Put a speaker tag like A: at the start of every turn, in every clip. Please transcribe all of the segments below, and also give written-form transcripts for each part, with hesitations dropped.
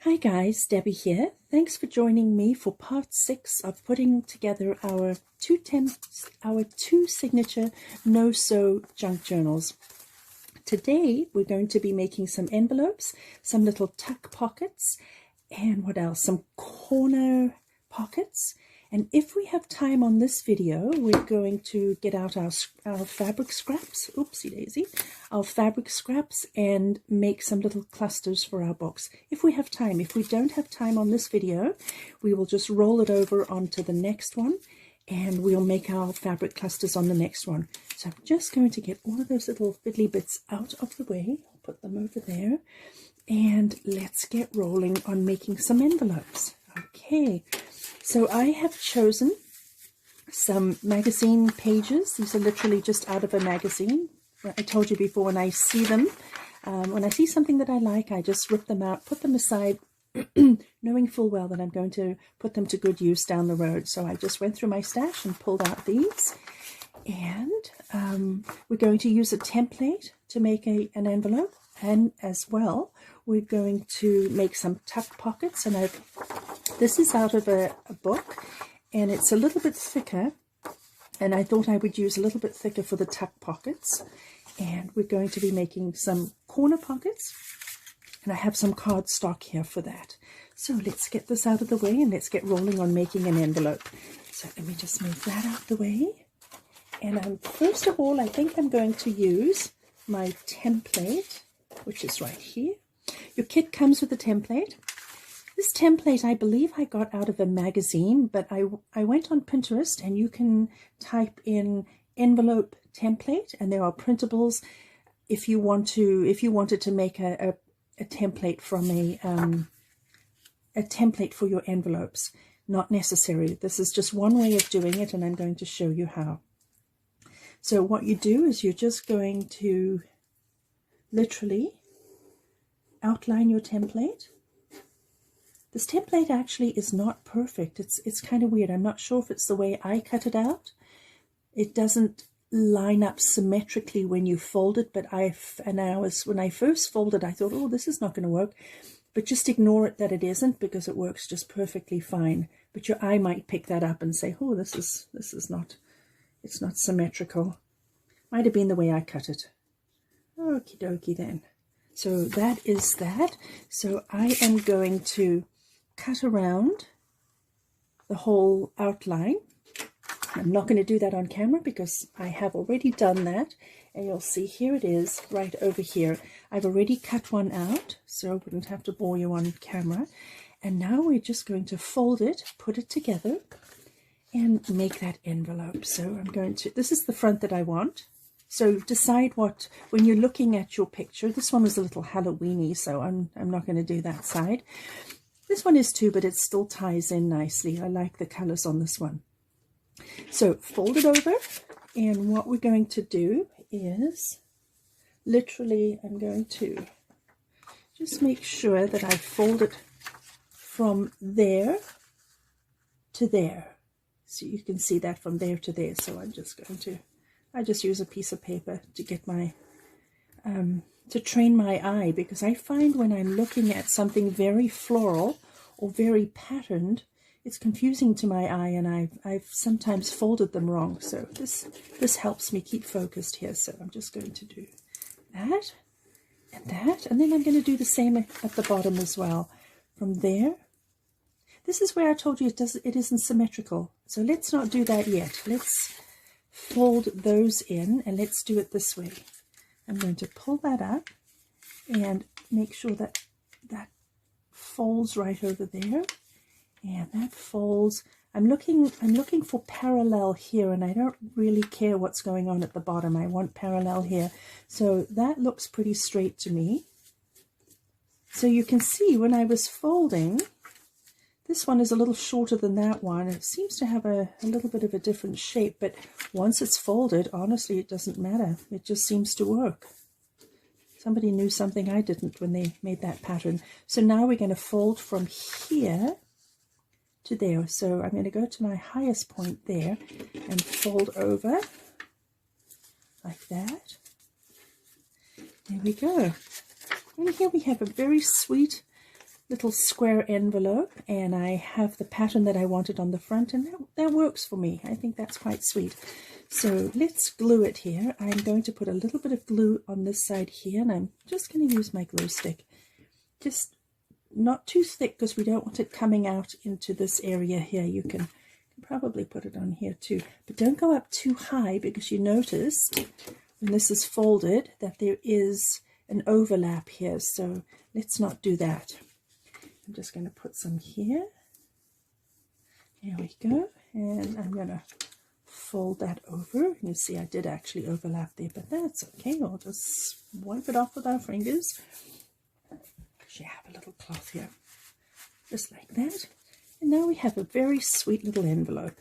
A: Hi guys, Debbie here. Thanks for joining me for part 6 of putting together our two signature no-sew junk journals. Today we're going to be making some envelopes, some little tuck pockets, and what else? Some corner pockets. And if we have time on this video, we're going to get out our fabric scraps, oopsie daisy, our fabric scraps, and make some little clusters for our box. If we have time. If we don't have time on this video, we will just roll it over onto the next one, and we'll make our fabric clusters on the next one. So I'm just going to get all of those little fiddly bits out of the way. I'll put them over there, and let's get rolling on making some envelopes. Okay. So I have chosen some magazine pages. These are literally just out of a magazine. I told you before, when I see them, when I see something that I like, I just rip them out, put them aside, knowing full well that I'm going to put them to good use down the road. So I just went through my stash and pulled out these. And we're going to use a template to make an envelope. And as well, we're going to make some tuck pockets. And this is out of a book, and it's a little bit thicker, and I thought I would use a little bit thicker for the tuck pockets. And we're going to be making some corner pockets, and I have some cardstock here for that. So let's get this out of the way and let's get rolling on making an envelope. So let me just move that out of the way. And first of all, I think I'm going to use my template, which is right here. Your kit comes with a template. This template, I believe I got out of a magazine, but I went on Pinterest, and you can type in envelope template, and there are printables if you wanted to make a template from a template for your envelopes. Not necessary. This is just one way of doing it, and I'm going to show you how. So what you do is you're just going to literally outline your template. This template actually is not perfect. It's kind of weird. I'm not sure if it's the way I cut it out. It doesn't line up symmetrically when you fold it, but when I first folded, I thought, oh, this is not going to work. But just ignore it that it isn't, because it works just perfectly fine. But your eye might pick that up and say, oh, this is not, it's not symmetrical. Might have been the way I cut it. Okie dokie then. So that is that. So I am going to cut around the whole outline. I'm not going to do that on camera because I have already done that, and you'll see here it is right over here. I've already cut one out, so I wouldn't have to bore you on camera. And now we're just going to fold it, put it together, and make that envelope. So I'm going to, this is the front that I want. So decide what, when you're looking at your picture, this one was a little Halloween-y, so I'm not going to do that side. This one is too, but it still ties in nicely. I like the colors on this one. So fold it over, and what we're going to do is literally, I'm going to just make sure that I fold it from there to there. So you can see that from there to there. So I'm just going to, I just use a piece of paper to get my, to train my eye, because I find when I'm looking at something very floral or very patterned, it's confusing to my eye, and I've sometimes folded them wrong. So this helps me keep focused here. So I'm just going to do that and that, and then I'm going to do the same at the bottom as well. From there, this is where I told you it isn't symmetrical. So let's not do that yet. Let's fold those in, and let's do it this way. I'm going to pull that up and make sure that that folds right over there, and that folds. I'm looking for parallel here, and I don't really care what's going on at the bottom. I want parallel here. So that looks pretty straight to me. So you can see when I was folding, this one is a little shorter than that one. It seems to have a little bit of a different shape, but once it's folded, honestly, it doesn't matter. It just seems to work. Somebody knew something I didn't when they made that pattern. So now we're going to fold from here to there. So I'm going to go to my highest point there and fold over like that. There we go. And here we have a very sweet little square envelope, and I have the pattern that I wanted on the front, and that works for me. I think that's quite sweet. So let's glue it here. I'm going to put a little bit of glue on this side here, and I'm just going to use my glue stick. Just not too thick because we don't want it coming out into this area here. You can probably put it on here too, but don't go up too high, because you noticed when this is folded that there is an overlap here, so let's not do that. I'm just going to put some here. There we go, and I'm going to fold that over. You see I did actually overlap there, but that's okay. We'll just wipe it off with our fingers. Actually, I have a little cloth here, just like that. And now we have a very sweet little envelope.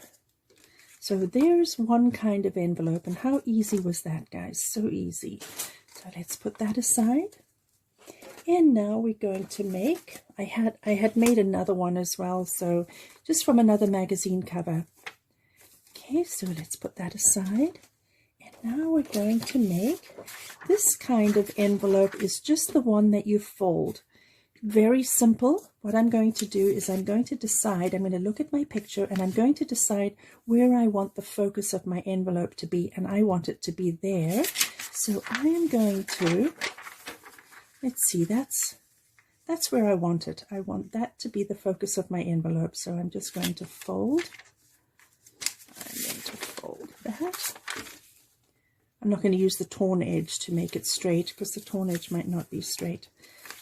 A: So there's one kind of envelope, and how easy was that, guys? So easy. So let's put that aside. And now we're going to make, I had made another one as well, so just from another magazine cover. Okay, so let's put that aside. And now we're going to make this kind of envelope, is just the one that you fold. Very simple. What I'm going to do is I'm going to decide, I'm going to look at my picture, and I'm going to decide where I want the focus of my envelope to be, and I want it to be there. So I am going to, let's see, that's where I want it. I want that to be the focus of my envelope. So I'm just going to fold. I'm going to fold that. I'm not going to use the torn edge to make it straight, because the torn edge might not be straight.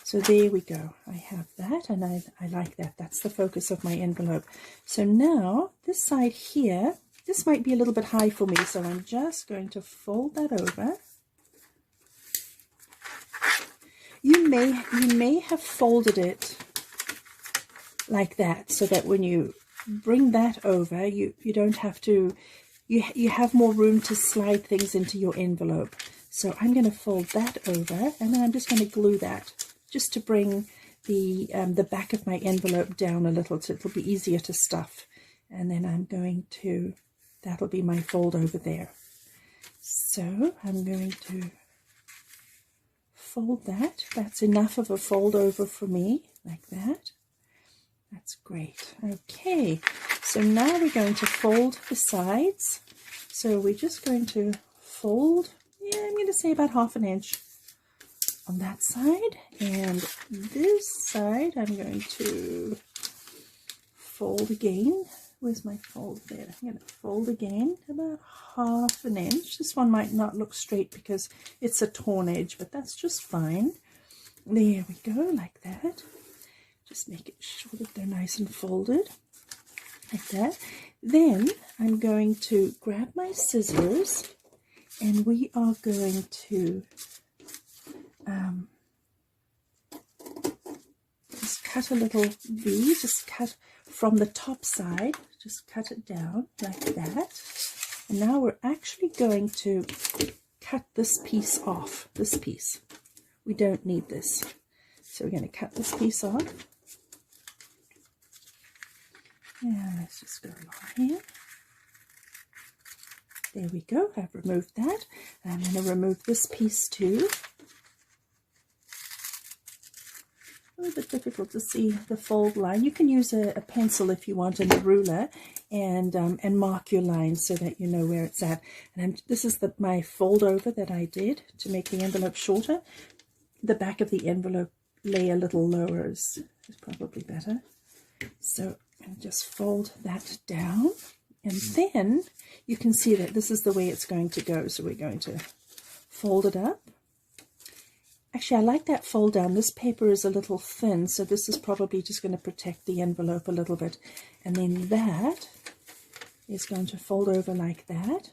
A: So there we go. I have that, and I like that. That's the focus of my envelope. So now this side here, this might be a little bit high for me, so I'm just going to fold that over. You may have folded it like that, so that when you bring that over, you don't have to, you have more room to slide things into your envelope. So I'm going to fold that over, and then I'm just going to glue that, just to bring the back of my envelope down a little, so it'll be easier to stuff. And then I'm going to, that'll be my fold over there. So I'm going to fold that. That's enough of a fold over for me, like that. That's great. Okay, so now we're going to fold the sides. So we're just going to fold, yeah, I'm going to say about 1/2 inch on that side, and this side I'm going to fold again. Where's my fold there? I'm going to fold again about 1/2 inch. This one might not look straight because it's a torn edge, but that's just fine. There we go, like that. Just make it sure that they're nice and folded, like that. Then I'm going to grab my scissors, and we are going to just cut a little V, just cut from the top side, just cut it down like that. And now we're actually going to cut this piece off, this piece. We don't need this. So we're going to cut this piece off. Yeah, let's just go along here. There we go, I've removed that. And I'm going to remove this piece too. A little bit difficult to see the fold line. You can use a pencil if you want, and a ruler, and mark your line so that you know where it's at. And this is my fold over that I did to make the envelope shorter. The back of the envelope lay a little lower is probably better. So I'm just fold that down, and then you can see that this is the way it's going to go. So we're going to fold it up. Actually, I like that fold down. This paper is a little thin, so this is probably just going to protect the envelope a little bit. And then that is going to fold over like that.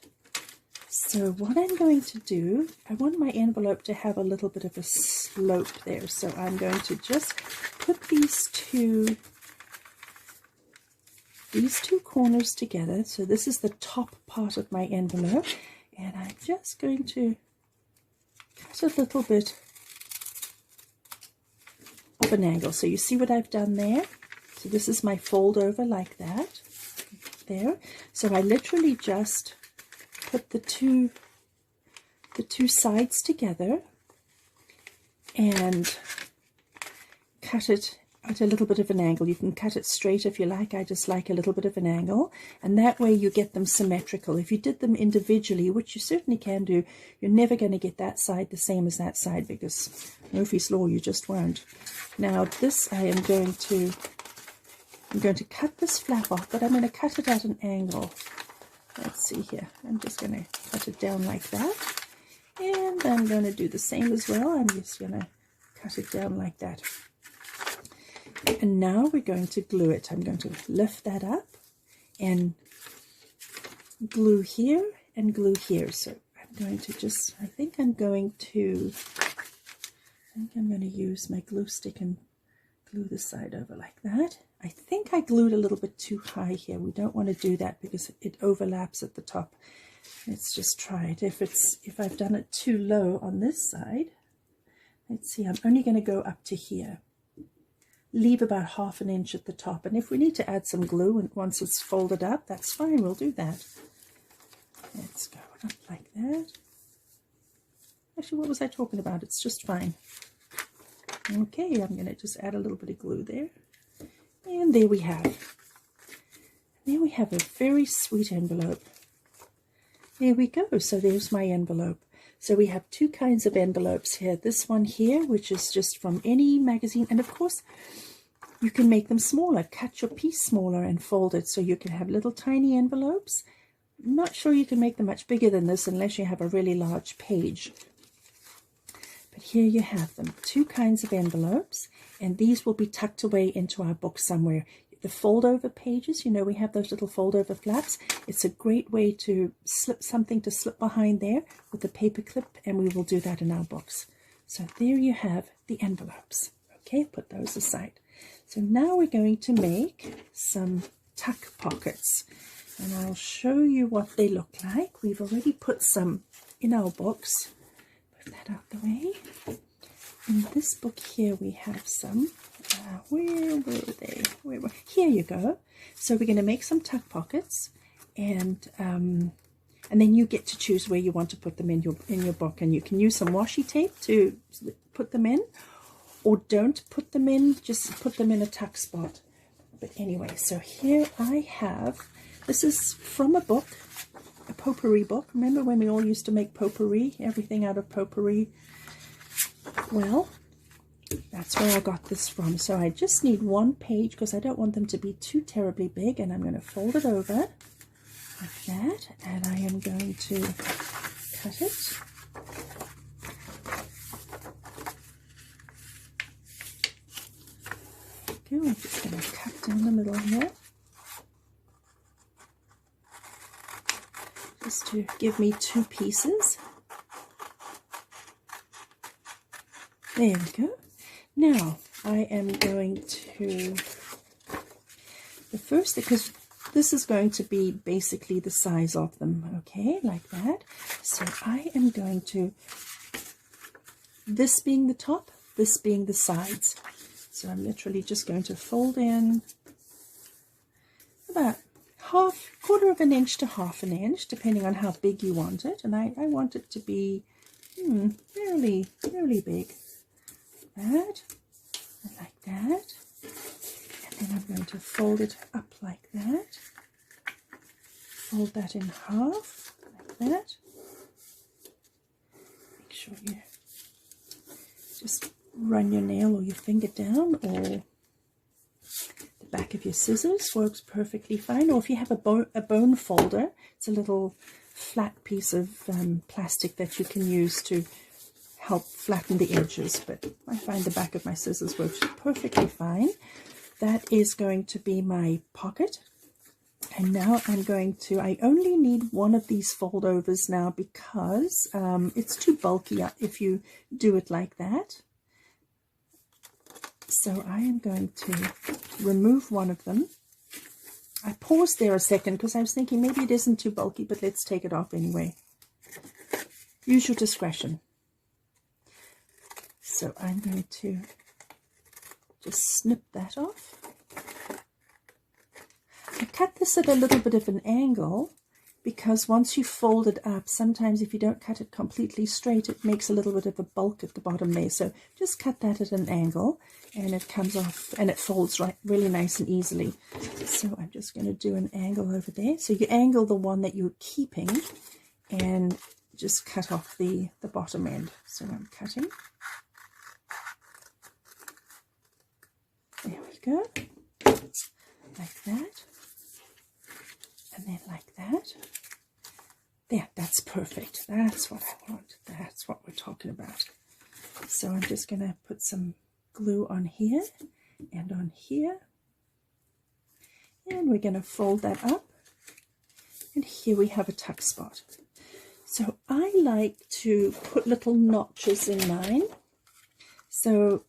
A: So what I'm going to do, I want my envelope to have a little bit of a slope there. So I'm going to just put these two corners together. So this is the top part of my envelope, and I'm just going to cut a little bit of an angle. So you see what I've done there? So this is my fold over like that there. So I literally just put the two sides together and cut it at a little bit of an angle. You can cut it straight if you like. I just like a little bit of an angle, and that way you get them symmetrical. If you did them individually, which you certainly can do, you're never going to get that side the same as that side, because Murphy's Law, you just won't. Now this, I'm going to cut this flap off, but I'm going to cut it at an angle. Let's see here. I'm just going to cut it down like that, and I'm going to do the same as well. I'm just going to cut it down like that. And now we're going to glue it. I'm going to lift that up and glue here and glue here. So I'm going to just, I think I'm going to use my glue stick and glue this side over like that. I think I glued a little bit too high here. We don't want to do that because it overlaps at the top. Let's just try it. If I've done it too low on this side, let's see, I'm only going to go up to here. Leave about 1/2 inch at the top, and if we need to add some glue and once it's folded up, that's fine, we'll do that. Let's go up like that. Actually, what was I talking about? It's just fine. Okay, I'm going to just add a little bit of glue there, and there we have. There we have a very sweet envelope. There we go. So there's my envelope. So we have two kinds of envelopes here. This one here, which is just from any magazine, and of course you can make them smaller. Cut your piece smaller and fold it so you can have little tiny envelopes. I'm not sure you can make them much bigger than this unless you have a really large page. But here you have them, two kinds of envelopes, and these will be tucked away into our book somewhere. The fold over pages, you know, we have those little fold over flaps. It's a great way to slip something to slip behind there with a paper clip, and we will do that in our books. So there you have the envelopes. Okay, put those aside. So now we're going to make some tuck pockets, and I'll show you what they look like. We've already put some in our books. Move that out the way. In this book here we have some. Where were they? Here you go. So we're going to make some tuck pockets, and then you get to choose where you want to put them in your book, and you can use some washi tape to put them in, or don't put them in, just put them in a tuck spot. But anyway, so here I have, this is from a book, a potpourri book. Remember when we all used to make potpourri, everything out of potpourri? Well, that's where I got this from. So I just need one page because I don't want them to be too terribly big, and I'm going to fold it over like that, and I am going to cut it. Okay, I'm just going to cut down the middle here, just to give me two pieces. There we go. Now I am going to, the first, because this is going to be basically the size of them, okay, like that. So I am going to, this being the top, this being the sides. So I'm literally just going to fold in about quarter of an inch to 1/2 inch, depending on how big you want it. And I want it to be fairly big. That, and like that, and then I'm going to fold it up like that, fold that in half like that. Make sure you just run your nail or your finger down, or the back of your scissors works perfectly fine. Or if you have a bone folder, it's a little flat piece of plastic that you can use to help flatten the edges, but I find the back of my scissors works perfectly fine. That is going to be my pocket, and now I'm going to, I only need one of these fold overs now because it's too bulky if you do it like that. So I am going to remove one of them. I paused there a second because I was thinking maybe it isn't too bulky, but let's take it off anyway. Use your discretion. So I'm going to just snip that off. I cut this at a little bit of an angle because once you fold it up, sometimes if you don't cut it completely straight, it makes a little bit of a bulk at the bottom there. So just cut that at an angle, and it comes off and it folds really nice and easily. So I'm just going to do an angle over there. So you angle the one that you're keeping and just cut off the bottom end. So I'm cutting. There we go. Like that. And then like that. There, that's perfect. That's what I want. That's what we're talking about. So I'm just going to put some glue on here and on here. And we're going to fold that up. And here we have a tuck spot. So I like to put little notches in mine. So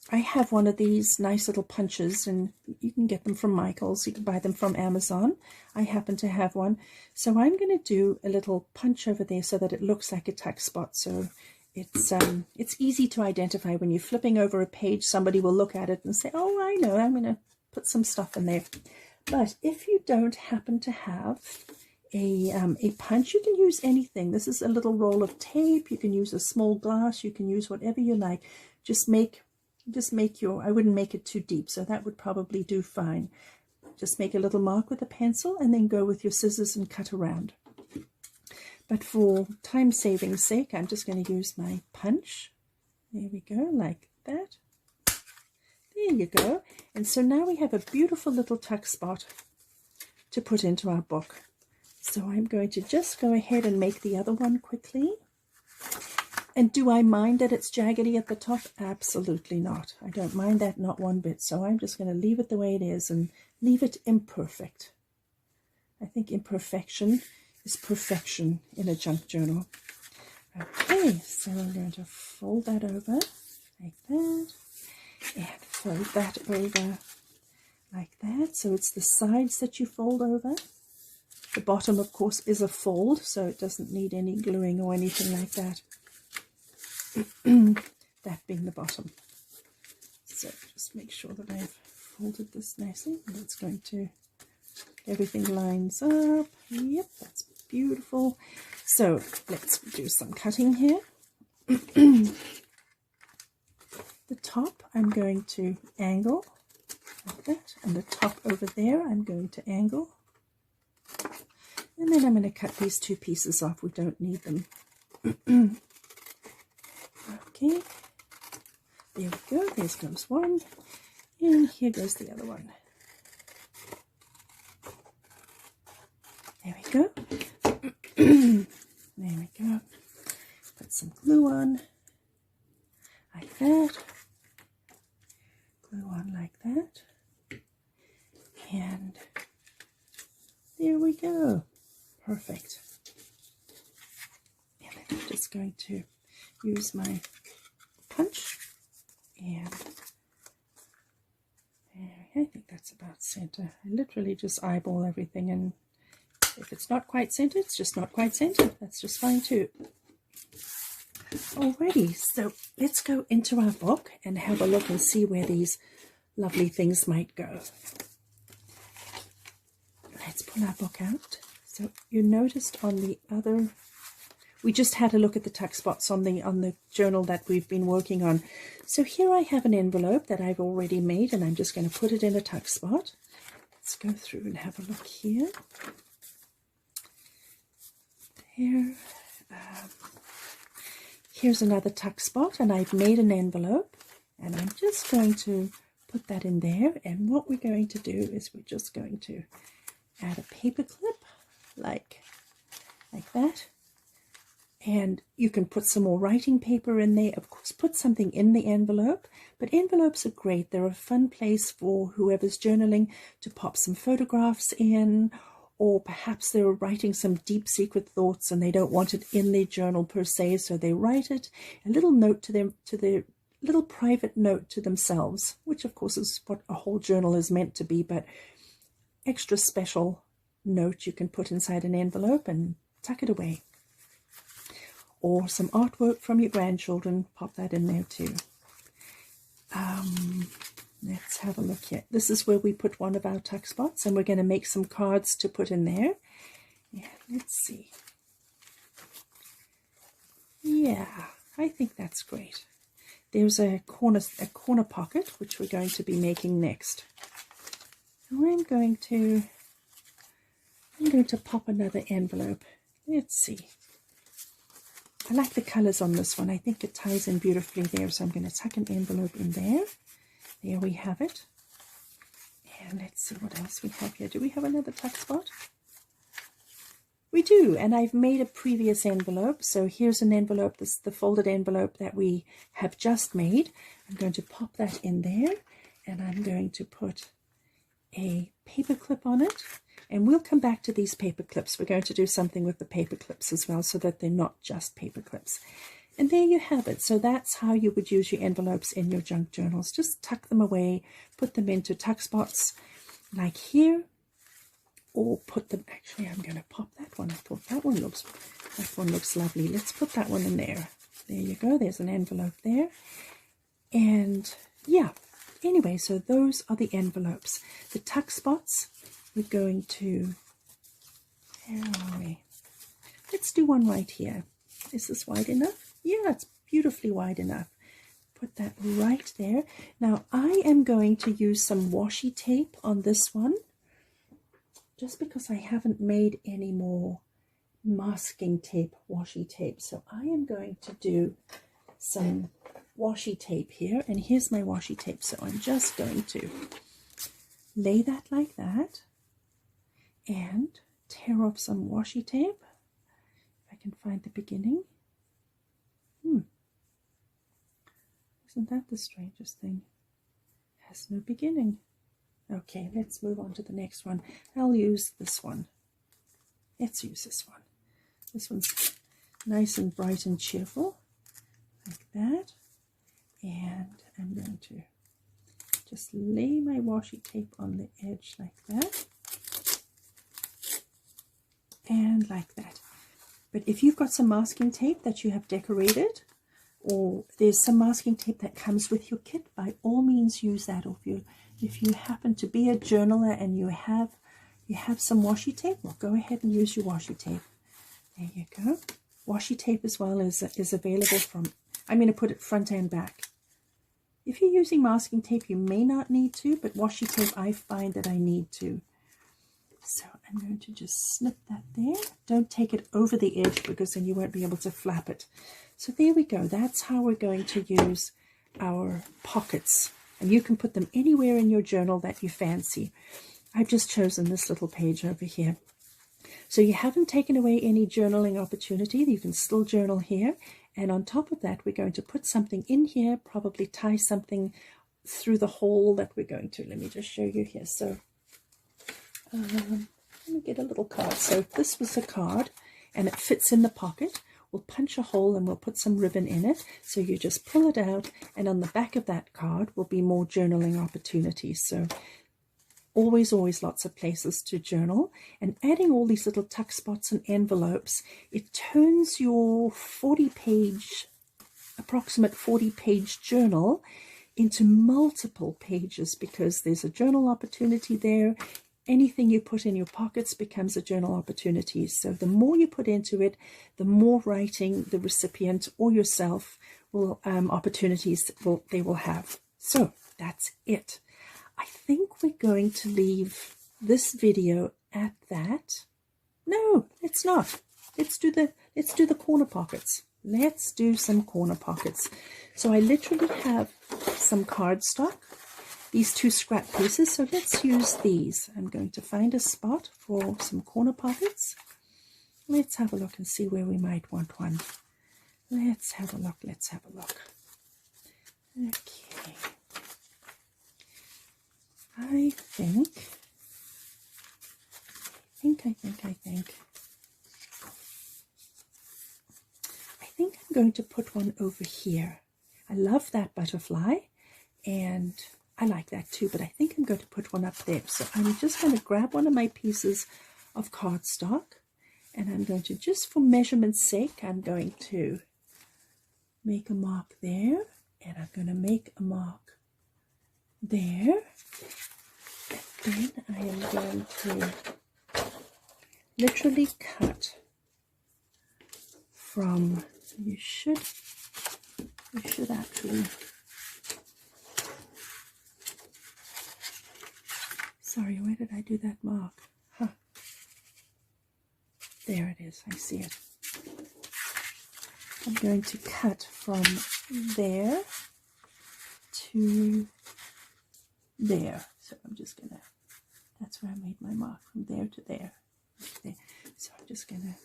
A: I have one of these nice little punches, and you can get them from Michael's. You can buy them from Amazon. I happen to have one. So I'm going to do a little punch over there so that it looks like a tuck spot. So it's easy to identify. When you're flipping over a page, somebody will look at it and say, oh, I know, I'm going to put some stuff in there. But if you don't happen to have a punch, you can use anything. This is a little roll of tape. You can use a small glass. You can use whatever you like. Just make your, I wouldn't make it too deep, so that would probably do fine. Just make a little mark with a pencil and then go with your scissors and cut around. But for time saving sake, I'm just going to use my punch. There we go, like that. There you go. And so now we have a beautiful little tuck spot to put into our book. So I'm going to just go ahead and make the other one quickly. And do I mind that it's jaggedy at the top? Absolutely not. I don't mind that, not one bit. So I'm just going to leave it the way it is and leave it imperfect. I think imperfection is perfection in a junk journal. Okay, so I'm going to fold that over like that and fold that over like that. So it's the sides that you fold over. The bottom, of course, is a fold, so it doesn't need any gluing or anything like that. That being the bottom. So just make sure that I've folded this nicely, and it's going to, everything lines up. Yep, that's beautiful. So let's do some cutting here. The top I'm going to angle like that, and the top over there I'm going to angle. And then I'm going to cut these two pieces off. We don't need them. Okay, there we go. There goes one, and here goes the other one. There we go. There we go. Put some glue on, like that. Glue on like that. And there we go. Perfect. And then I'm just going to use my punch, and I think that's about center. I literally just eyeball everything, and if it's not quite centered, it's just not quite centered. That's just fine too. Alrighty, so let's go into our book and have a look and see where these lovely things might go. Let's pull our book out. So you noticed on the other, we just had a look at the tuck spots on the journal that we've been working on. So here I have an envelope that I've already made, and I'm just going to put it in a tuck spot. Let's go through and have a look here. Here, here's another tuck spot, and I've made an envelope, and I'm just going to put that in there. And what we're going to do is we're just going to add a paper clip like that. And you can put some more writing paper in there. Of course, put something in the envelope. But envelopes are great. They're a fun place for whoever's journaling to pop some photographs in, or perhaps they're writing some deep secret thoughts and they don't want it in their journal per se, so they write it, a little note to them, to their little private note to themselves, which of course is what a whole journal is meant to be, but extra special note you can put inside an envelope and tuck it away. Or some artwork from your grandchildren, pop that in there too. Let's have a look here. This is where we put one of our tuck spots, and we're going to make some cards to put in there. Yeah, let's see. Yeah, I think that's great. There's a corner pocket, which we're going to be making next. So I'm going to pop another envelope. Let's see. I like the colors on this one. I think it ties in beautifully there. So I'm going to tuck an envelope in there. There we have it. And let's see what else we have here. Do we have another tuck spot? We do, and I've made a previous envelope. So here's an envelope, this is the folded envelope that we have just made. I'm going to pop that in there, and I'm going to put a paper clip on it. And we'll come back to these paper clips. We're going to do something with the paper clips as well, so that they're not just paper clips. And there you have it. So that's how you would use your envelopes in your junk journals. Just tuck them away, put them into tuck spots like here, or put them, actually I'm going to pop that one. I thought that one looks lovely. Let's put that one in there. There you go. There's an envelope there. And yeah, anyway, so those are the envelopes. The tuck spots, we're going to, where are we? Let's do one right here. Is this wide enough? Yeah, it's beautifully wide enough. Put that right there. Now I am going to use some washi tape on this one, just because I haven't made any more masking tape, washi tape. So I am going to do some washi tape here, and here's my washi tape. So I'm just going to lay that like that and tear off some washi tape. If I can find the beginning. Isn't that the strangest thing? It has no beginning. Okay, let's move on to the next one. I'll use this one. Let's use this one. This one's nice and bright and cheerful, like that. And I'm going to just lay my washi tape on the edge like that. And like that. But if you've got some masking tape that you have decorated, or there's some masking tape that comes with your kit, by all means use that. Or if you happen to be a journaler and you have some washi tape, well, go ahead and use your washi tape. There you go. Washi tape as well is available from, I'm going to put it front and back. If you're using masking tape, you may not need to, but washi tape, I find that I need to. So I'm going to just snip that there. Don't take it over the edge, because then you won't be able to flap it. So there we go. That's how we're going to use our pockets. And you can put them anywhere in your journal that you fancy. I've just chosen this little page over here. So you haven't taken away any journaling opportunity. You can still journal here. And on top of that, we're going to put something in here, probably tie something through the hole that we're going to. Let me just show you here. So let me get a little card. So if this was a card and it fits in the pocket, we'll punch a hole and we'll put some ribbon in it. So you just pull it out, and on the back of that card will be more journaling opportunities. So always lots of places to journal. And adding all these little tuck spots and envelopes, it turns your approximate 40-page journal into multiple pages, because there's a journal opportunity there. Anything you put in your pockets becomes a journal opportunity. So the more you put into it, the more writing the recipient or yourself will opportunities they will have. So that's it. I think we're going to leave this video at that. No, let's not. Let's do the corner pockets. Let's do some corner pockets. So I literally have some cardstock, these two scrap pieces, so let's use these. I'm going to find a spot for some corner pockets. Let's have a look and see where we might want one. Let's have a look. Okay. I think I'm going to put one over here. I love that butterfly, and I like that too, but I think I'm going to put one up there. So I'm just going to grab one of my pieces of cardstock, and I'm going to, just for measurement's sake, I'm going to make a mark there, and I'm going to make a mark there. And then I am going to, literally cut from, you should actually, sorry, where did I do that mark? Huh. There it is, I see it. I'm going to cut from there to there. So I'm just gonna, that's where I made my mark, from there to there. There. So I'm just gonna,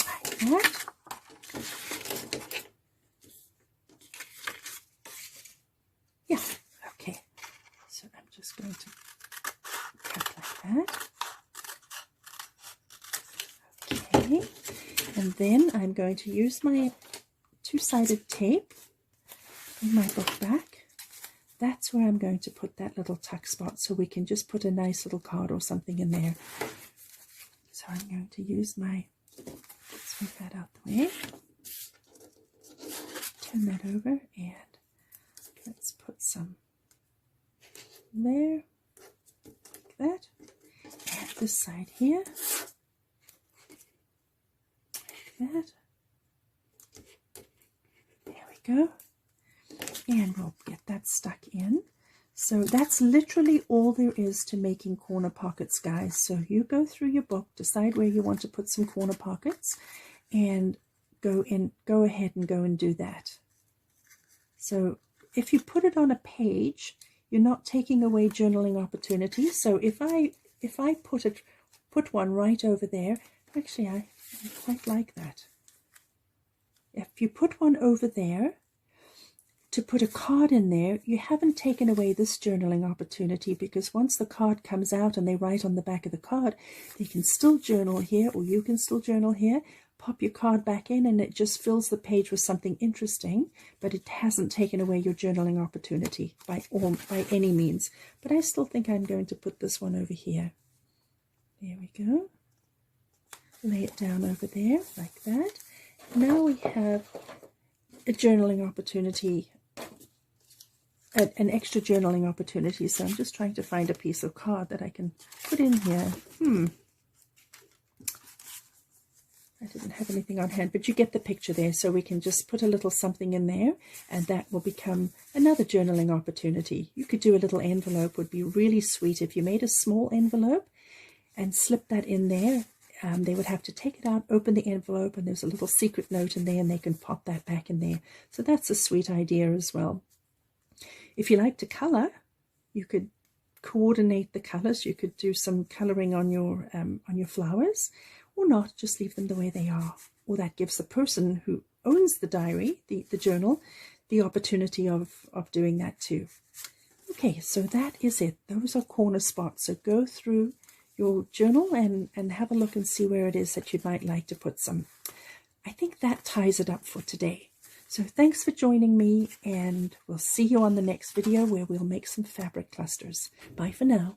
A: like that. Yeah, okay. So I'm just going to cut like that. Okay, and then I'm going to use my two-sided tape in my book back. That's where I'm going to put that little tuck spot, so we can just put a nice little card or something in there. So I'm going to use my, let's move that out the way, turn that over, and let's put some there, like that, and this side here, like that. There we go. And we'll get that stuck in. So that's literally all there is to making corner pockets, guys. So you go through your book, decide where you want to put some corner pockets, and go ahead and go and do that. So if you put it on a page, you're not taking away journaling opportunities. So if I put one right over there, actually I quite like that. If you put one over there, to put a card in there, you haven't taken away this journaling opportunity, because once the card comes out and they write on the back of the card, they can still journal here, or you can still journal here, pop your card back in, and it just fills the page with something interesting, but it hasn't taken away your journaling opportunity by any means. But I still think I'm going to put this one over here. There we go. Lay it down over there like that. Now we have a journaling opportunity, an extra journaling opportunity. So I'm just trying to find a piece of card that I can put in here. I didn't have anything on hand, but you get the picture there. So we can just put a little something in there, and that will become another journaling opportunity. You could do a little envelope, would be really sweet if you made a small envelope and slip that in there. They would have to take it out, open the envelope, and there's a little secret note in there, and they can pop that back in there. So that's a sweet idea as well. If you like to color, you could coordinate the colors. You could do some coloring on your flowers, or not, just leave them the way they are. Or that gives the person who owns the diary, the journal, the opportunity of doing that too. Okay, so that is it. Those are corner spots. So go through your journal and have a look and see where it is that you might like to put some. I think that ties it up for today. So thanks for joining me, and we'll see you on the next video where we'll make some fabric clusters. Bye for now.